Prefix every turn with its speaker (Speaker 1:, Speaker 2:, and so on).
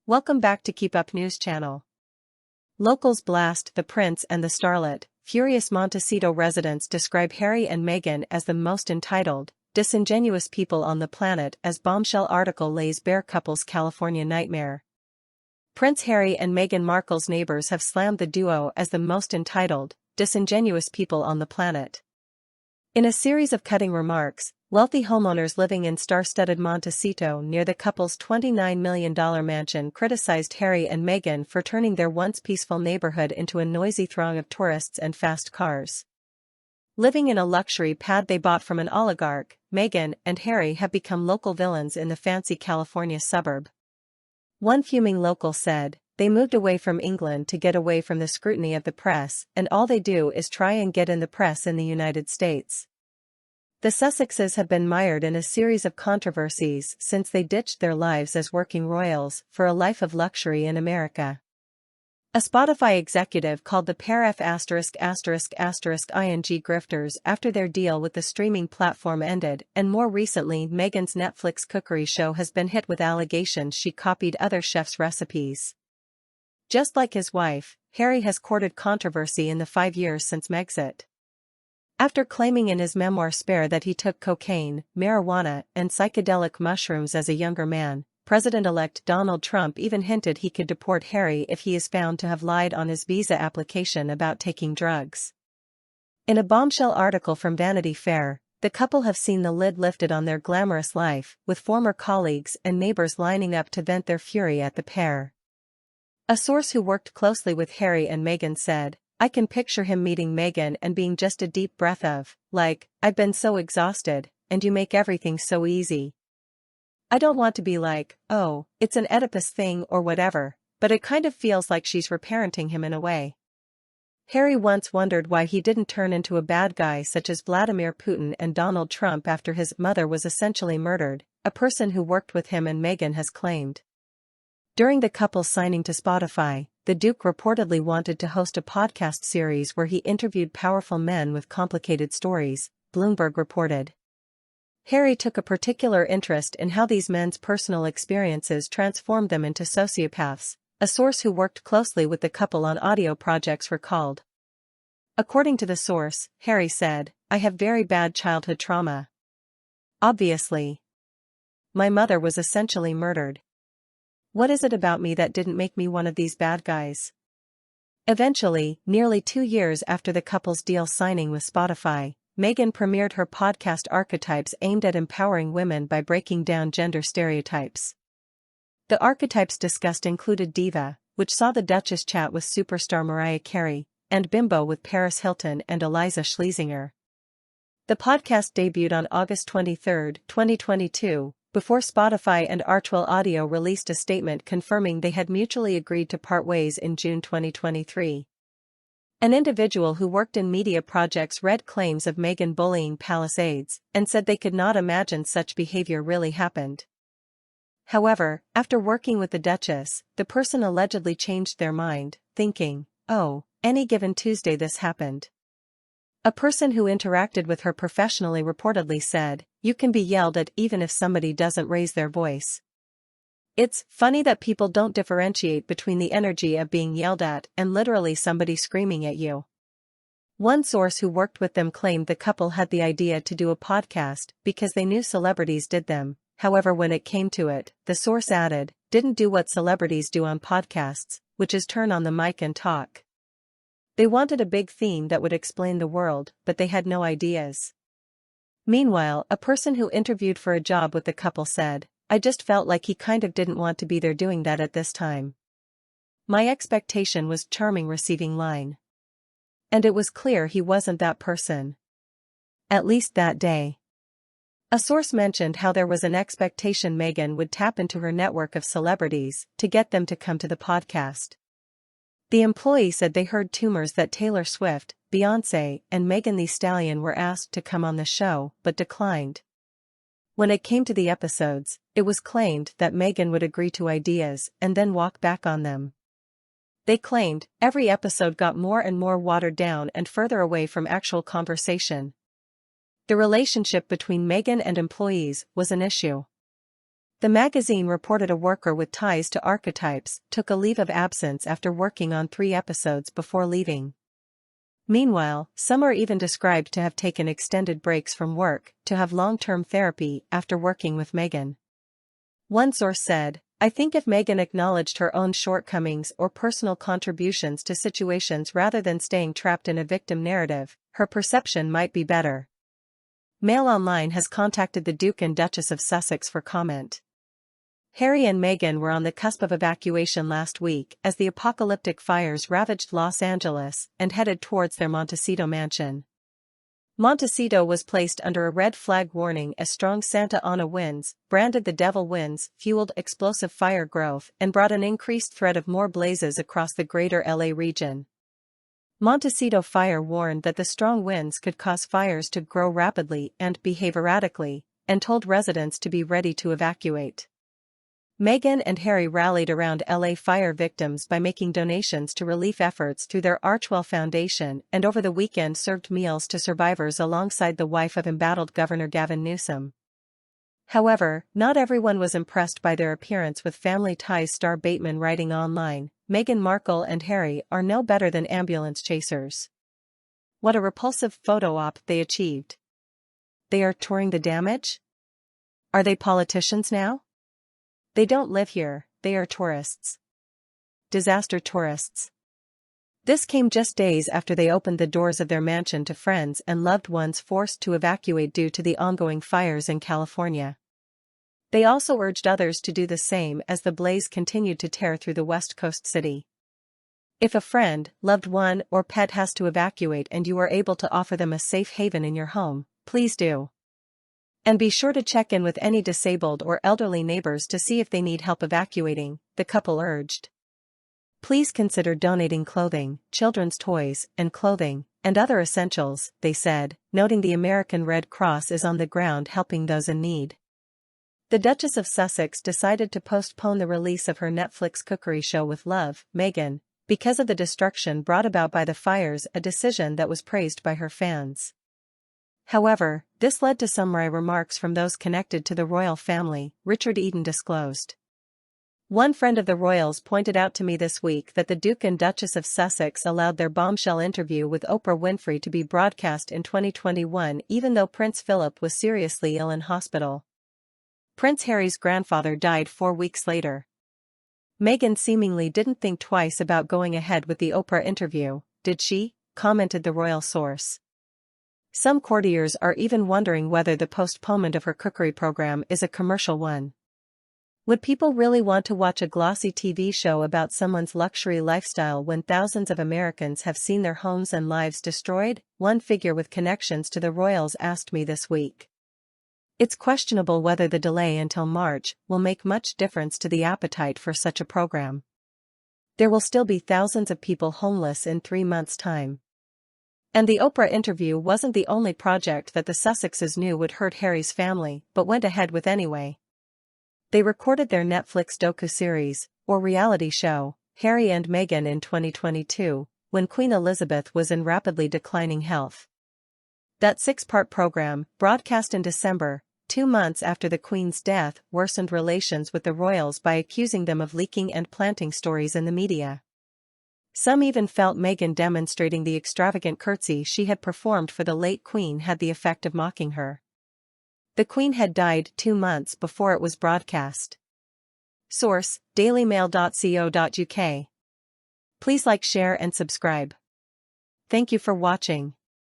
Speaker 1: Welcome back to Keep Up News Channel. Locals blast the prince and the starlet. Furious Montecito residents describe Harry and Meghan as the most entitled, disingenuous people on the planet as bombshell article lays bare couple's California nightmare. Prince Harry and Meghan Markle's neighbors have slammed the duo as the most entitled, disingenuous people on the planet. In a series of cutting remarks, wealthy homeowners living in star-studded Montecito near the couple's $29 million mansion criticized Harry and Meghan for turning their once peaceful neighborhood into a noisy throng of tourists and fast cars. Living in a luxury pad they bought from an oligarch, Meghan and Harry have become local villains in the fancy California suburb. One fuming local said, "They moved away from England to get away from the scrutiny of the press, and all they do is try and get in the press in the United States." The Sussexes have been mired in a series of controversies since they ditched their lives as working royals for a life of luxury in America. A Spotify executive called the pair ing grifters after their deal with the streaming platform ended, and more recently Meghan's Netflix cookery show has been hit with allegations she copied other chefs' recipes. Just like his wife, Harry has courted controversy in the 5 years since Megxit. After claiming in his memoir Spare that he took cocaine, marijuana, and psychedelic mushrooms as a younger man, President-elect Donald Trump even hinted he could deport Harry if he is found to have lied on his visa application about taking drugs. In a bombshell article from Vanity Fair, the couple have seen the lid lifted on their glamorous life, with former colleagues and neighbors lining up to vent their fury at the pair. A source who worked closely with Harry and Meghan said, "I can picture him meeting Meghan and being just a deep breath of, like, I've been so exhausted, and you make everything so easy. I don't want to be like, oh, it's an Oedipus thing or whatever, but it kind of feels like she's reparenting him in a way." Harry once wondered why he didn't turn into a bad guy such as Vladimir Putin and Donald Trump after his mother was essentially murdered, a person who worked with him and Meghan has claimed. During the couple's signing to Spotify, the Duke reportedly wanted to host a podcast series where he interviewed powerful men with complicated stories, Bloomberg reported. Harry took a particular interest in how these men's personal experiences transformed them into sociopaths, a source who worked closely with the couple on audio projects recalled. According to the source, Harry said, "I have very bad childhood trauma. Obviously. My mother was essentially murdered. What is it about me that didn't make me one of these bad guys?" Eventually, nearly 2 years after the couple's deal signing with Spotify, Meghan premiered her podcast Archetypes aimed at empowering women by breaking down gender stereotypes. The archetypes discussed included diva, which saw the Duchess chat with superstar Mariah Carey, and bimbo with Paris Hilton and Eliza Schlesinger. The podcast debuted on August 23, 2022, before Spotify and Archwell Audio released a statement confirming they had mutually agreed to part ways in June 2023. An individual who worked in media projects read claims of Meghan bullying Palisades, and said they could not imagine such behavior really happened. However, after working with the Duchess, the person allegedly changed their mind, thinking, "Oh, any given Tuesday this happened." A person who interacted with her professionally reportedly said, "You can be yelled at even if somebody doesn't raise their voice. It's funny that people don't differentiate between the energy of being yelled at and literally somebody screaming at you." One source who worked with them claimed the couple had the idea to do a podcast because they knew celebrities did them. However, when it came to it, the source added, didn't do what celebrities do on podcasts, which is turn on the mic and talk. They wanted a big theme that would explain the world, but they had no ideas. Meanwhile, a person who interviewed for a job with the couple said, "I just felt like he kind of didn't want to be there doing that at this time. My expectation was charming receiving line. And it was clear he wasn't that person. At least that day." A source mentioned how there was an expectation Meghan would tap into her network of celebrities to get them to come to the podcast. The employee said they heard rumors that Taylor Swift, Beyoncé, and Megan Thee Stallion were asked to come on the show but declined. When it came to the episodes, it was claimed that Meghan would agree to ideas and then walk back on them. They claimed every episode got more and more watered down and further away from actual conversation. The relationship between Meghan and employees was an issue. The magazine reported a worker with ties to archetypes took a leave of absence after working on 3 episodes before leaving. Meanwhile, some are even described to have taken extended breaks from work to have long-term therapy after working with Meghan. One source said, "I think if Meghan acknowledged her own shortcomings or personal contributions to situations rather than staying trapped in a victim narrative, her perception might be better." Mail Online has contacted the Duke and Duchess of Sussex for comment. Harry and Meghan were on the cusp of evacuation last week as the apocalyptic fires ravaged Los Angeles and headed towards their Montecito mansion. Montecito was placed under a red flag warning as strong Santa Ana winds, branded the devil winds, fueled explosive fire growth and brought an increased threat of more blazes across the greater LA region. Montecito Fire warned that the strong winds could cause fires to grow rapidly and behave erratically, and told residents to be ready to evacuate. Meghan and Harry rallied around LA fire victims by making donations to relief efforts through their Archwell Foundation and over the weekend served meals to survivors alongside the wife of embattled Governor Gavin Newsom. However, not everyone was impressed by their appearance, with family ties star Bateman writing online, "Meghan Markle and Harry are no better than ambulance chasers. What a repulsive photo op they achieved. They are touring the damage? Are they politicians now? They don't live here, they are tourists. Disaster tourists." This came just days after they opened the doors of their mansion to friends and loved ones forced to evacuate due to the ongoing fires in California. They also urged others to do the same as the blaze continued to tear through the West Coast city. If a friend, loved one, or pet has to evacuate and you are able to offer them a safe haven in your home, please do. And be sure to check in with any disabled or elderly neighbors to see if they need help evacuating, the couple urged. Please consider donating clothing, children's toys, and clothing, and other essentials, they said, noting the American Red Cross is on the ground helping those in need. The Duchess of Sussex decided to postpone the release of her Netflix cookery show with love, Meghan, because of the destruction brought about by the fires, a decision that was praised by her fans. However, this led to some wry remarks from those connected to the royal family, Richard Eden disclosed. One friend of the royals pointed out to me this week that the Duke and Duchess of Sussex allowed their bombshell interview with Oprah Winfrey to be broadcast in 2021 even though Prince Philip was seriously ill in hospital. Prince Harry's grandfather died 4 weeks later. Meghan seemingly didn't think twice about going ahead with the Oprah interview, did she? Commented the royal source. Some courtiers are even wondering whether the postponement of her cookery program is a commercial one. Would people really want to watch a glossy TV show about someone's luxury lifestyle when thousands of Americans have seen their homes and lives destroyed? One figure with connections to the royals asked me this week. It's questionable whether the delay until March will make much difference to the appetite for such a program. There will still be thousands of people homeless in 3 months' time. And the Oprah interview wasn't the only project that the Sussexes knew would hurt Harry's family, but went ahead with anyway. They recorded their Netflix docu-series, or reality show, Harry and Meghan in 2022, when Queen Elizabeth was in rapidly declining health. That 6-part program, broadcast in December, 2 months after the Queen's death, worsened relations with the royals by accusing them of leaking and planting stories in the media. Some even felt Meghan demonstrating the extravagant curtsy she had performed for the late Queen had the effect of mocking her. The Queen had died 2 months before it was broadcast. Source: dailymail.co.uk. Please like, share and subscribe. Thank you for watching.